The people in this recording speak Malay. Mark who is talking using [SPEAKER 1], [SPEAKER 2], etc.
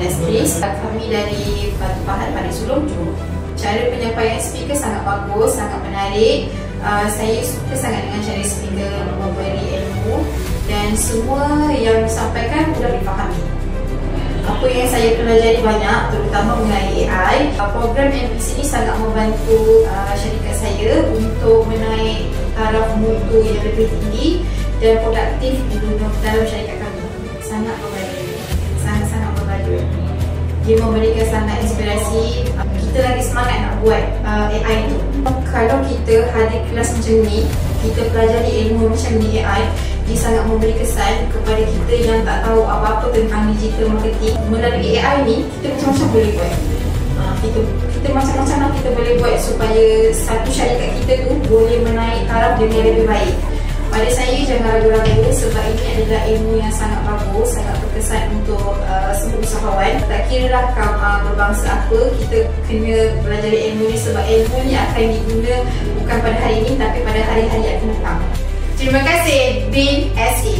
[SPEAKER 1] Industries. Kami dari Batu Pahat Parit Sulong Johor. Cara penyampaian speaker sangat bagus, sangat menarik. Saya suka sangat dengan cara speaker memberi ilmu dan semua yang disampaikan mudah difahami. Apa yang saya pelajari banyak, terutama mengenai AI. Program MPC ini sangat membantu syarikat saya untuk menaik taraf mutu yang lebih tinggi dan produktif di dalam syarikat kami. Sangat membantu, sangat-sangat membantu. Dia memberikan sangat inspirasi. Kita lagi semangat nak buat AI tu. Kalau kita hadir kelas macam ni, kita pelajari ilmu macam ni AI, dia sangat memberi kesan kepada kita yang tak tahu apa-apa tentang digital marketing. Melalui AI ni, kita macam-macam boleh buat. Kita macam-macam lah kita boleh buat supaya satu syarikat kita tu boleh menaik taraf dengan lebih baik. Pada saya, jangan ragu-ragu sebab ini adalah ilmu yang sangat bagus, sangat berkesan untuk semua usahawan. Tak kira lah kamu berbangsa apa, kita kena pelajari ilmu ni sebab ilmu ni akan diguna bukan pada hari ini tapi pada hari-hari akan datang. Terima kasih BIN SA.